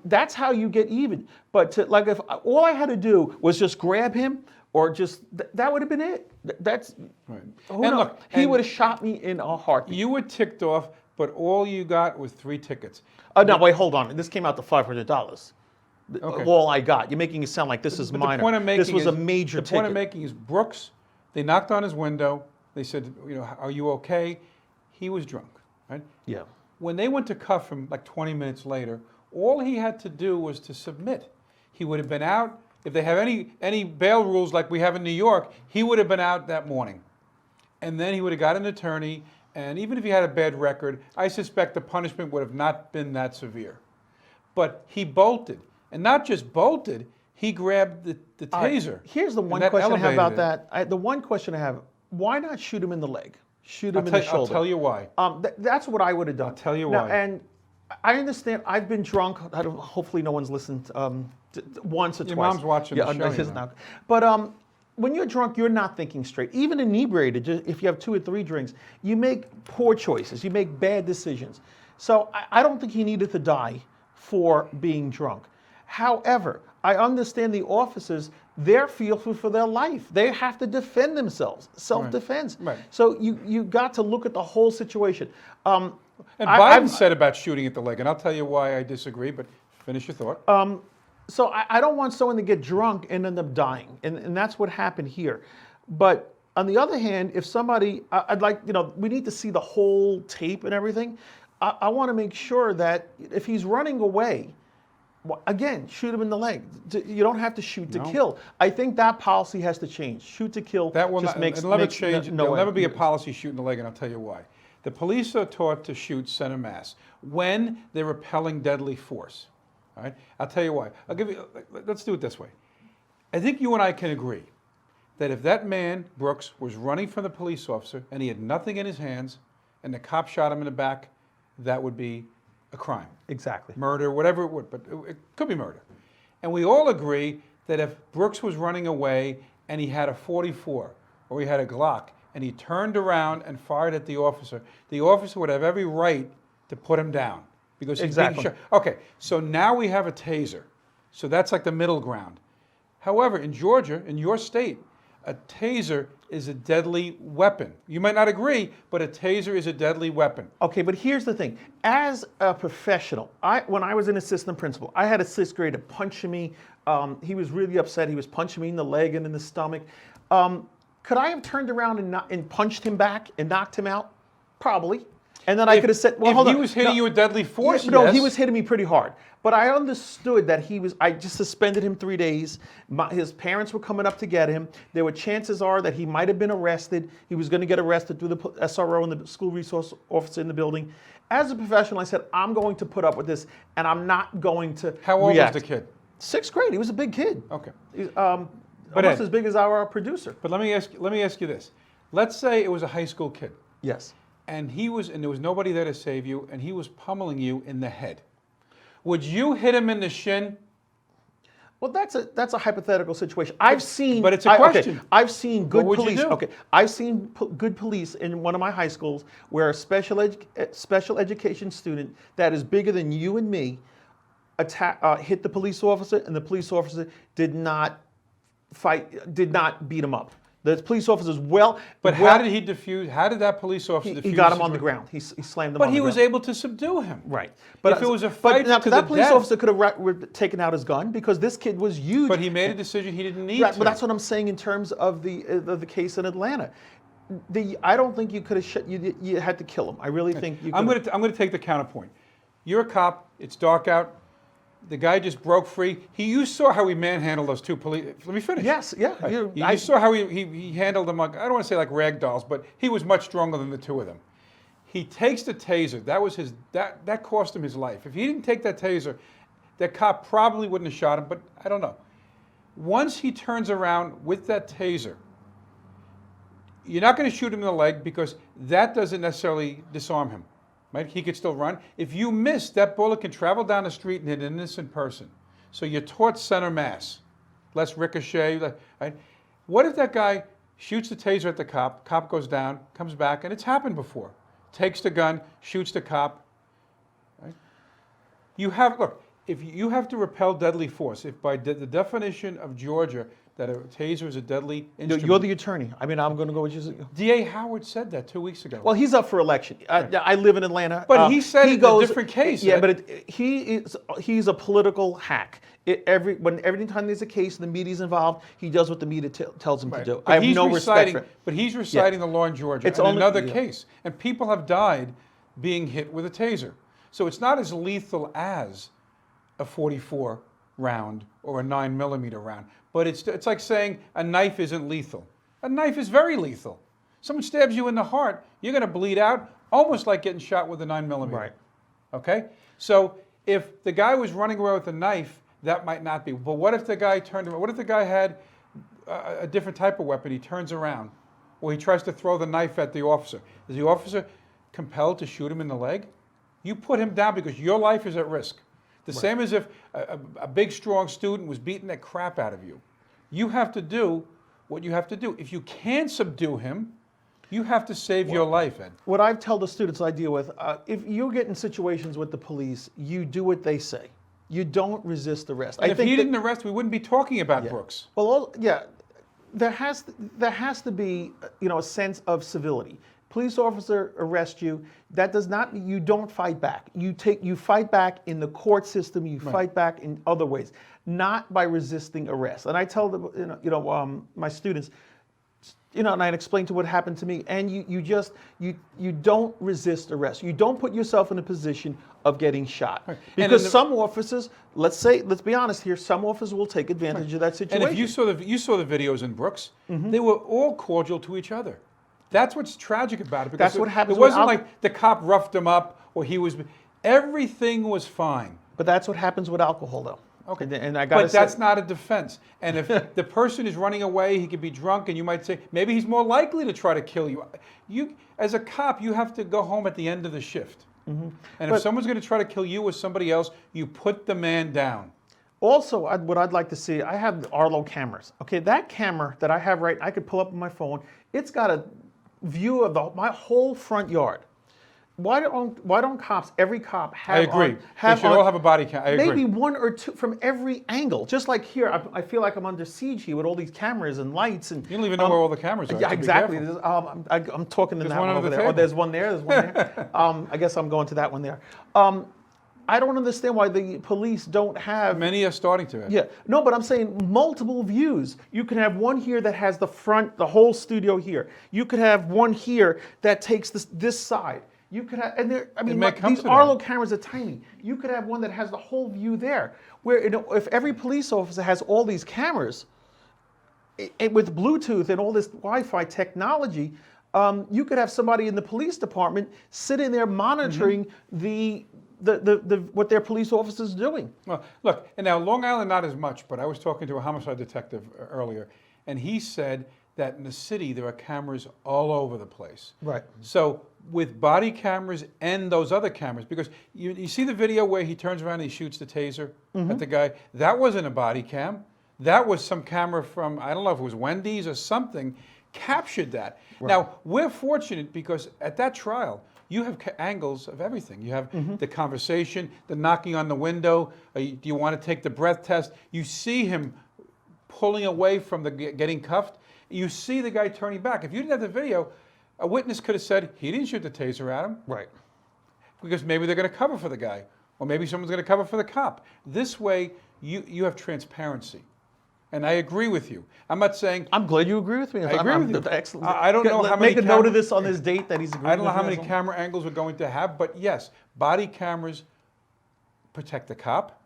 That's how you get even. But if all I had to do was just grab him, or just that would have been it. That's right. And look, he would have shot me in a heartbeat. You were ticked off, but all you got was 3 tickets. No, wait, hold on. This came out to $500. Okay. all I got. You're making it sound like this is But minor. the point I'm making This was a major The point I'm ticket. making is Brooks, they knocked on his window. They said, are you okay? He was drunk, right? Yeah. When they went to cuff him like 20 minutes later, all he had to do was to submit. He would have been out. If they have any bail rules like we have in New York, he would have been out that morning. And then he would have got an attorney, and even if he had a bad record, I suspect the punishment would have not been that severe. But he bolted. And not just bolted, he grabbed the taser. Here's the one that question I have about elevated that. The one question I have, why not shoot him in the leg? Shoot him in I'll the shoulder. I'll tell you why. That's what I would have done. I'll tell you Now, why. And I understand, I've been drunk. Hopefully no one's listened once or twice. Your mom's watching the show, no, she's you know. not. But when you're drunk, you're not thinking straight. Even inebriated, if you have 2 or 3 drinks, you make poor choices. You make bad decisions. So I don't think he needed to die for being drunk. However, I understand the officers, they're fearful for their life. They have to defend themselves, self-defense. Right. So you got to look at the whole situation. And Biden said about shooting at the leg, and I'll tell you why I disagree, but finish your thought. So I don't want someone to get drunk and end up dying, and that's what happened here. But on the other hand, if somebody, I'd like, we need to see the whole tape and everything. I want to make sure that if he's running away, again, shoot him in the leg. You don't have to shoot to kill. I think that policy has to change. Shoot to kill That will just not, makes it'll never makes change. no There'll never be a end. policy shoot in the leg, and I'll tell you why. The police are taught to shoot center mass when they're repelling deadly force. All right? I'll tell you why. Let's do it this way. I think you and I can agree that if that man, Brooks, was running from the police officer and he had nothing in his hands and the cop shot him in the back, that would be a crime. Exactly. Murder, whatever it would, but it could be murder. And we all agree that if Brooks was running away and he had a .44 or he had a Glock and he turned around and fired at the officer would have every right to put him down because he's being shot. Okay, so now we have a taser. So that's like the middle ground. However, in Georgia, in your state, a taser is a deadly weapon. You might not agree, but a taser is a deadly weapon. Okay, but here's the thing. As a professional, when I was an assistant principal, I had a 6th grader punching me. He was really upset. He was punching me in the leg and in the stomach. Could I have turned around and punched him back and knocked him out? Probably. And then I could have said, well, hold on. If he was hitting you with deadly force, No, yes. he was hitting me pretty hard. But I understood that I just suspended him 3 days. His parents were coming up to get him. There were chances are that he might have been arrested. He was going to get arrested through the SRO and the school resource officer in the building. As a professional, I said, I'm going to put up with this, and I'm not going to How old react. was the kid? 6th grade. He was a big kid. Okay. Almost as big as our producer. But let me ask you this. Let's say it was a high school kid. Yes. And there was nobody there to save you, and he was pummeling you in the head. Would you hit him in the shin? Well, that's a hypothetical situation. I've seen, but it's a question. Okay, I've seen good What would you police. do? Okay, I've seen good police in one of my high schools where a special education student that is bigger than you and me hit the police officer, and the police officer did not beat him up. The police officer's how did he defuse? How did that police officer defuse? He got him on the ground. He slammed him on the ground. But he was able to subdue him. Right. But if it was a fight to the that police death, officer could have taken out his gun because this kid was huge. but he made a decision he didn't need Right, to. but that's what I'm saying in terms of the case in Atlanta. I don't think you could have you had to kill him. I really think you. I'm going to take the counterpoint. You're a cop. It's dark out. The guy just broke free. You saw how he manhandled those 2 police. Let me finish. Yes, yeah. Right. You saw how he handled them. I don't want to say like rag dolls, but he was much stronger than the 2 of them. He takes the taser. That cost him his life. If he didn't take that taser, that cop probably wouldn't have shot him. But I don't know. Once he turns around with that taser, you're not going to shoot him in the leg because that doesn't necessarily disarm him. Right? He could still run. If you miss, that bullet can travel down the street and hit an innocent person. So you're taught center mass, less ricochet. Right? What if that guy shoots the taser at the cop goes down, comes back, and it's happened before. Takes the gun, shoots the cop. Right? Look, if you have to repel deadly force, if by the definition of Georgia that a taser is a deadly instrument. You're the attorney. I mean, I'm going to go with you. D.A. Howard said that 2 weeks ago. Well, he's up for election. I live in Atlanta. But he said it's a different case. Yeah, but he's a political hack. Every time there's a case and the media's involved, he does what the media tells him to do. But I have no respect for it. But he's reciting the law in Georgia. It's in only- another yeah. case. And people have died being hit with a taser. So it's not as lethal as a 44 round or a 9mm round. But it's like saying a knife isn't lethal. A knife is very lethal. Someone stabs you in the heart, you're going to bleed out almost like getting shot with a 9mm. Right. Okay? So if the guy was running away with a knife, that might not be. But what if the guy turned around? What if the guy had a different type of weapon? He turns around or he tries to throw the knife at the officer. Is the officer compelled to shoot him in the leg? You put him down because your life is at risk. The same as if a big, strong student was beating the crap out of you. You have to do what you have to do. If you can subdue him, you have to save your life, Ed. What I tell the students I deal with, if you get in situations with the police, you do what they say. You don't resist arrest. And if he didn't arrest, we wouldn't be talking about Brooks. Well, there has to be, a sense of civility. Police officer arrests you. That does not mean you don't fight back. You fight back in the court system. You fight back in other ways, not by resisting arrest. And I tell them, my students, and I explain to what happened to me. And you don't resist arrest. You don't put yourself in a position of getting shot. Right. Because some officers, let's be honest here, some officers will take advantage of that situation. And if you saw the videos in Brooks, they were all cordial to each other. That's what's tragic about it. Because that's what happens. It wasn't like the cop roughed him up or everything was fine. But that's what happens with alcohol, though. Okay, and I gotta but that's not a defense. And if the person is running away, he could be drunk, and you might say maybe he's more likely to try to kill you. You, as a cop, you have to go home at the end of the shift. And if someone's going to try to kill you or somebody else, you put the man down. Also, what I'd like to see, I have the Arlo cameras. Okay, that camera that I have I could pull up on my phone. It's got a view of my whole front yard. Why don't cops, every cop have? I agree. They should all have a body cam. I agree. Maybe one or two from every angle. Just like here, I feel like I'm under siege here with all these cameras and lights and. You don't even know where all the cameras are. Yeah, exactly. I'm talking to that one over there. Oh, there's one there. There's one there. I guess I'm going to that one there. I don't understand why the police don't have. Many are starting to. Yeah, no, but I'm saying multiple views. You can have one here that has the front, the whole studio here. You could have one here that takes this side. You could have, and there. I mean, these Arlo cameras are tiny. You could have one that has the whole view there. Where if every police officer has all these cameras, with Bluetooth and all this Wi-Fi technology, you could have somebody in the police department sitting there monitoring what their police officers are doing. Well, look, and now Long Island not as much, but I was talking to a homicide detective earlier, and he said that in the city there are cameras all over the place. Right. So with body cameras and those other cameras, because you see the video where he turns around and he shoots the taser at the guy, that wasn't a body cam. That was some camera from, I don't know if it was Wendy's or something, captured that. Right. Now, we're fortunate because at that trial, you have angles of everything. You have the conversation, the knocking on the window. Do you want to take the breath test? You see him pulling away from the getting cuffed. You see the guy turning back. If you didn't have the video, a witness could have said he didn't shoot the taser at him. Right. Because maybe they're going to cover for the guy, or maybe someone's going to cover for the cop. This way, you have transparency. And I agree with you. I'm not saying. I'm glad you agree with me. I agree with you. Excellent. I don't know how many. Make a note of this on this date that he's agreeing. I don't know how many camera angles we're going to have, but yes, body cameras protect the cop,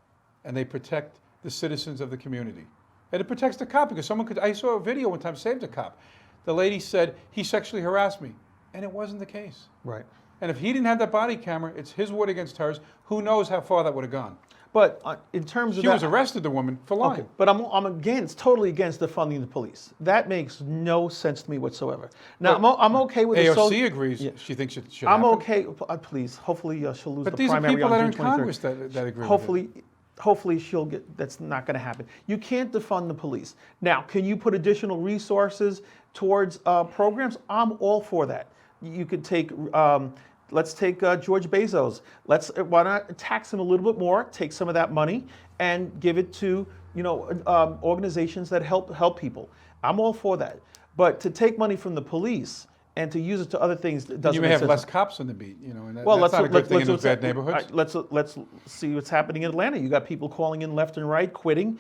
and they protect the citizens of the community. And it protects the cop because someone could. I saw a video one time saved a cop. The lady said he sexually harassed me, and it wasn't the case. Right. And if he didn't have that body camera, it's his word against hers. Who knows how far that would have gone? But in terms of she was arrested, the woman, for lying. Okay, but I'm totally against defunding the police. That makes no sense to me whatsoever. Now, I'm okay with AOC agrees. Yeah. She thinks it should happen. I'm okay. Please, hopefully she'll lose the primary on June 23rd. But these are people that are in Congress that agree with it. Hopefully she'll get. That's not going to happen. You can't defund the police. Now, can you put additional resources towards programs? I'm all for that. You could take let's take George Bezos. Why not tax him a little bit more? Take some of that money and give it to organizations that help people. I'm all for that. But to take money from the police and to use it to other things doesn't You may make have sense. less cops on the beat, and Well, that's not a good thing in let's those bad neighborhoods. Let's see what's happening in Atlanta. You got people calling in left and right, quitting.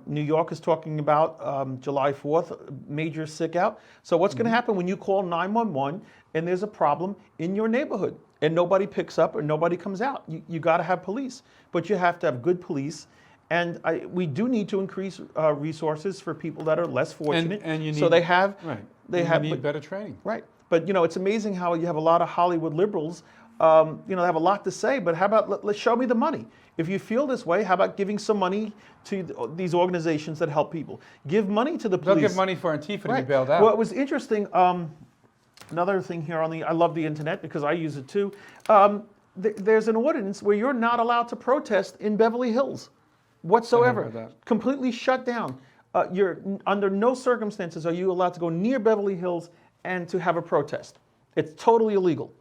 New York is talking about July 4th, major sick out. So what's going to happen when you call 911 and there's a problem in your neighborhood and nobody picks up or nobody comes out? You got to have police, but you have to have good police. And we do need to increase resources for people that are less fortunate. And you need, so they have, right. they and have you need better training. Right. But it's amazing how you have a lot of Hollywood liberals, they have a lot to say, but how about let's show me the money. If you feel this way, how about giving some money to these organizations that help people? Give money to the police. They'll give money for Antifa to be bailed out. Well, it was interesting. Another thing here I love the internet because I use it too. There's an ordinance where you're not allowed to protest in Beverly Hills whatsoever. Completely shut down. You're under no circumstances are you allowed to go near Beverly Hills and to have a protest. It's totally illegal.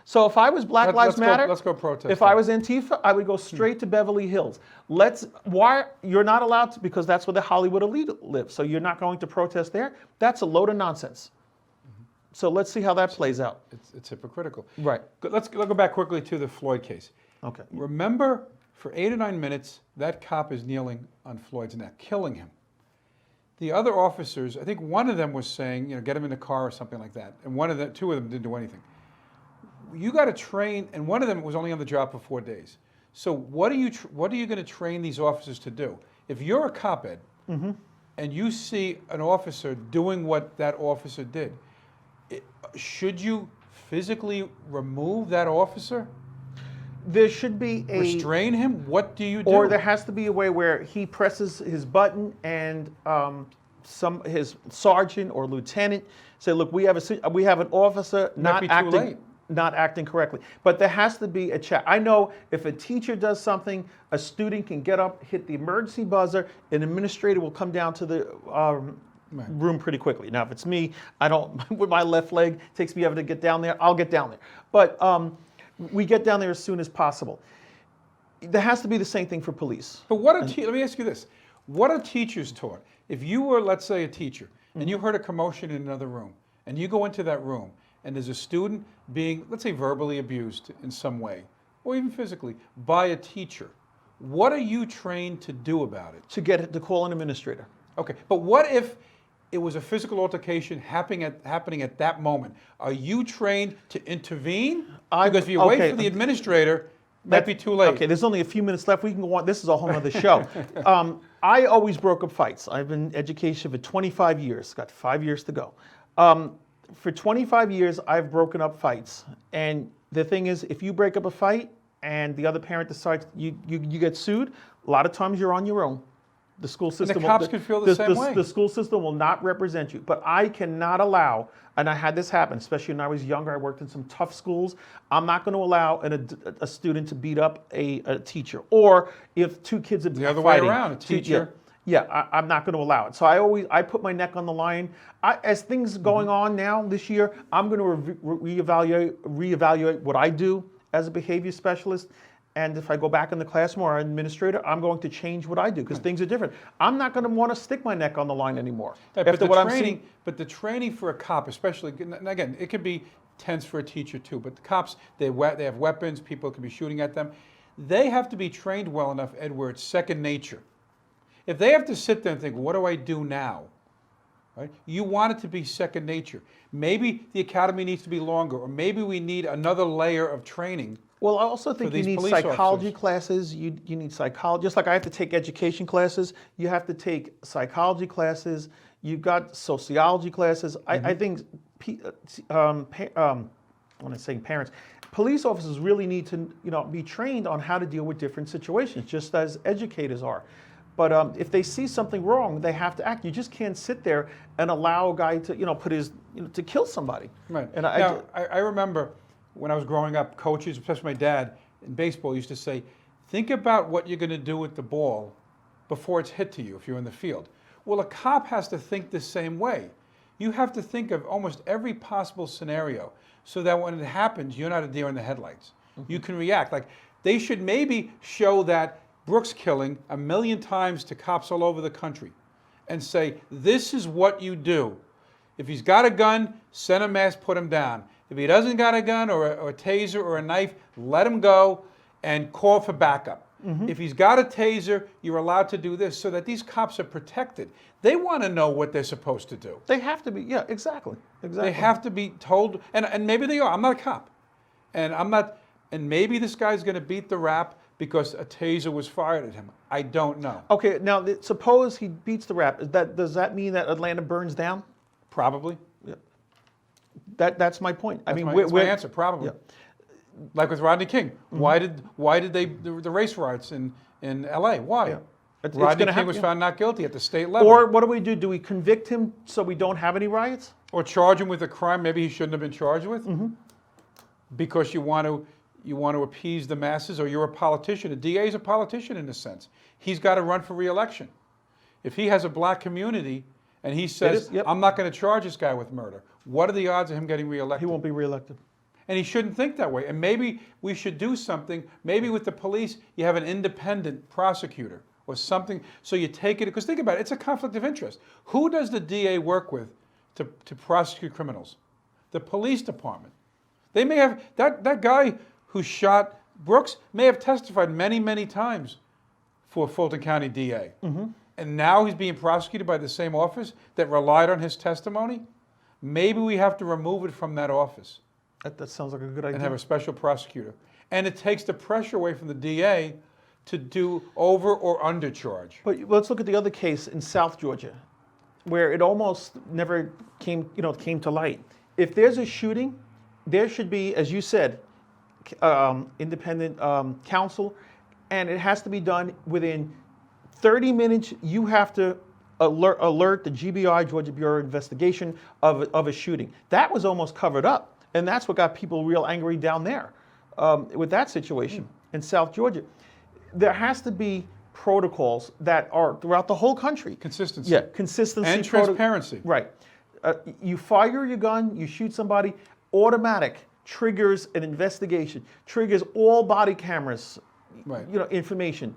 So if I was Black Lives Matter, let's go protest. If I was Antifa, I would go straight to Beverly Hills. Why you're not allowed to? Because that's where the Hollywood elite lives. So you're not going to protest there? That's a load of nonsense. So let's see how that plays out. It's hypocritical. Right. Let's go back quickly to the Floyd case. Okay. Remember, for 8 or 9 minutes, that cop is kneeling on Floyd's neck, killing him. The other officers, I think one of them was saying, get him in the car or something like that. And two of them didn't do anything. You got to train, and one of them was only on the job for 4 days. So what are you going to train these officers to do? If you're a cop, Ed, and you see an officer doing what that officer did, should you physically remove that officer? There should be restrain him? What do you do? Or there has to be a way where he presses his button and his sergeant or lieutenant say, look, we have an officer not acting correctly. But there has to be a check. I know if a teacher does something, a student can get up, hit the emergency buzzer, an administrator will come down to the room pretty quickly. Now, if it's me, I don't, with my left leg, it takes me ever to get down there, I'll get down there. But we get down there as soon as possible. There has to be the same thing for police. But let me ask you this. What are teachers taught? If you were, let's say, a teacher, and you heard a commotion in another room, and you go into that room, and there's a student being, let's say, verbally abused in some way, or even physically, by a teacher, what are you trained to do about it? To call an administrator. Okay, but what if it was a physical altercation happening at that moment? Are you trained to intervene? Because if you wait for the administrator, that'd be too late. Okay, there's only a few minutes left. We can go on. This is a whole other show. I always broke up fights. I've been in education for 25 years. Got 5 years to go. For 25 years, I've broken up fights. And the thing is, if you break up a fight and the other parent decides you get sued, a lot of times you're on your own. The school system. And the cops could feel the same way. The school system will not represent you. But I cannot allow, and I had this happen, especially when I was younger. I worked in some tough schools. I'm not going to allow a student to beat up a teacher. Or if two kids are fighting. The other way around, a teacher. I'm not going to allow it. So I put my neck on the line. As things going on now this year, I'm going to reevaluate what I do as a behavior specialist. And if I go back in the classroom or an administrator, I'm going to change what I do because things are different. I'm not going to want to stick my neck on the line anymore. But the training for a cop, especially, and again, it could be tense for a teacher too, but the cops, they have weapons, people could be shooting at them. They have to be trained well enough, Ed, where it's second nature. If they have to sit there and think, what do I do now? Right? You want it to be second nature. Maybe the academy needs to be longer, or maybe we need another layer of training. Well, I also think you need psychology classes. You need psychology. Just like I have to take education classes, you have to take psychology classes. You've got sociology classes. I think, when I'm saying parents, police officers really need to be trained on how to deal with different situations, just as educators are. But if they see something wrong, they have to act. You just can't sit there and allow a guy to put his to kill somebody. Right. And I remember when I was growing up, coaches, especially my dad in baseball, used to say, think about what you're going to do with the ball before it's hit to you if you're in the field. Well, a cop has to think the same way. You have to think of almost every possible scenario so that when it happens, you're not a deer in the headlights. You can react. Like, they should maybe show that Brooks killing 1,000,000 times to cops all over the country and say, this is what you do. If he's got a gun, send a mask, put him down. If he doesn't got a gun or a taser or a knife, let him go and call for backup. If he's got a taser, you're allowed to do this so that these cops are protected. They want to know what they're supposed to do. They have to be, yeah, exactly. They have to be told, and maybe they are. I'm not a cop. And maybe this guy's going to beat the rap because a taser was fired at him. I don't know. Okay, now suppose he beats the rap. Does that mean that Atlanta burns down? Probably. Yeah. That's my point. That's my answer, probably. Yeah. Like with Rodney King. Why did the race riots in LA? Why? Yeah. Rodney King was found not guilty at the state level. Or what do? Do we convict him so we don't have any riots? Or charge him with a crime maybe he shouldn't have been charged with? Because you want to appease the masses, or you're a politician. A DA is a politician in a sense. He's got to run for re-election. If he has a black community and he says, I'm not going to charge this guy with murder, what are the odds of him getting re-elected? He won't be re-elected. And he shouldn't think that way. And maybe we should do something. Maybe with the police, you have an independent prosecutor or something. So you take it, because think about it, it's a conflict of interest. Who does the DA work with to prosecute criminals? The police department. They may have, that guy who shot Brooks may have testified many, many times for Fulton County DA. And now he's being prosecuted by the same office that relied on his testimony. Maybe we have to remove it from that office. That sounds like a good idea. And have a special prosecutor. And it takes the pressure away from the DA to do over or undercharge. But let's look at the other case in South Georgia, where it almost never came to light. If there's a shooting, there should be, as you said, independent counsel, and it has to be done within 30 minutes. You have to alert the GBI, Georgia Bureau of Investigation, of a shooting. That was almost covered up. And that's what got people real angry down there with that situation in South Georgia. There has to be protocols that are throughout the whole country. Consistency. Yeah, consistency. And transparency. Right. You fire your gun, you shoot somebody, automatic triggers an investigation, triggers all body cameras, information,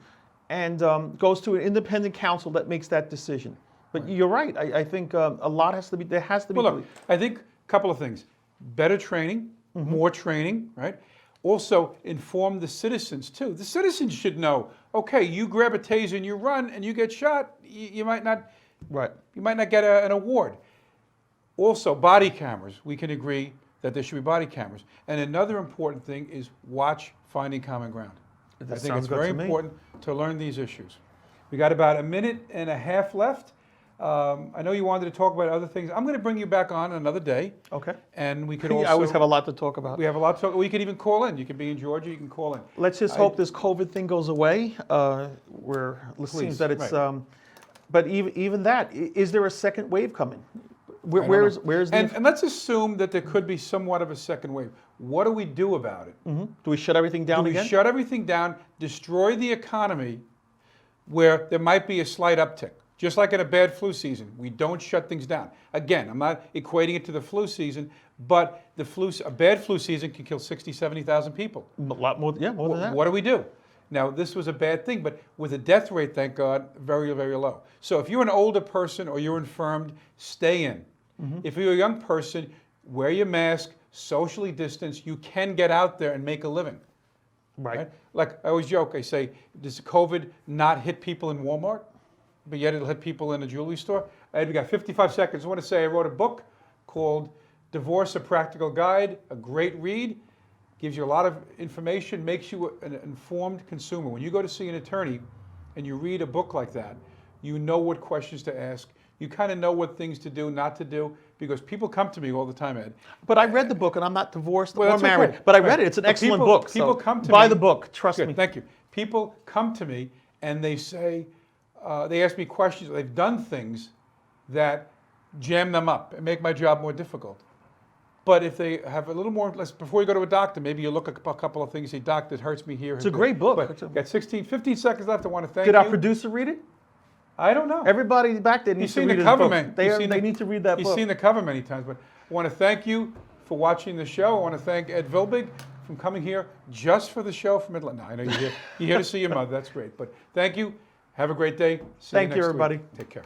and goes to an independent counsel that makes that decision. But you're right. I think a lot has to be, there has to be. Well, look, I think a couple of things. Better training, more training, right? Also, inform the citizens too. The citizens should know, okay, you grab a taser and you run and you get shot, you might not, you might not get an award. Also, body cameras. We can agree that there should be body cameras. And another important thing is watch Finding Common Ground. I think it's very important to learn these issues. We got about 1.5 minutes left. I know you wanted to talk about other things. I'm going to bring you back on another day. Okay. And we could also... I always have a lot to talk about. We have a lot to talk about. We could even call in. You could be in Georgia, you can call in. Let's just hope this COVID thing goes away. It seems that it's... but even that, is there a second wave coming? Where's the... And let's assume that there could be somewhat of a second wave. What do we do about it? Do we shut everything down again? Do we shut everything down, destroy the economy where there might be a slight uptick? Just like in a bad flu season, we don't shut things down. Again, I'm not equating it to the flu season, but a bad flu season can kill 60, 70,000 people. A lot more, more than that. What do we do? Now, this was a bad thing, but with a death rate, thank God, very, very low. So if you're an older person or you're infirmed, stay in. If you're a young person, wear your mask, socially distance. You can get out there and make a living. Right? Like I always joke, I say, does COVID not hit people in Walmart? But yet it'll hit people in a jewelry store. We got 55 seconds. I want to say I wrote a book called Divorce, A Practical Guide, a great read. Gives you a lot of information, makes you an informed consumer. When you go to see an attorney and you read a book like that, you know what questions to ask. You kind of know what things to do, not to do, because people come to me all the time, Ed. But I read the book, and I'm not divorced or married. Okay. But I read it. It's an excellent book. People come to me. Buy the book. Trust me. Thank you. People come to me, and they say, they ask me questions. They've done things that jam them up and make my job more difficult. But if they have a little more, before you go to a doctor, maybe you look at a couple of things. Say, doc, that hurts me here. It's a great book. But got 15 seconds left. I want to thank you. Did our producer read it? I don't know. Everybody back there He's needs to seen read the his cover, book. man. They need to read that He's book. seen the cover many times, but I want to thank you for watching the show. I want to thank Ed Vilbig from coming here just for the show from Atlanta. No, I know you're here to see your mother. That's great. But thank you. Have a great day. See Thank you you, next everybody. week. Take care.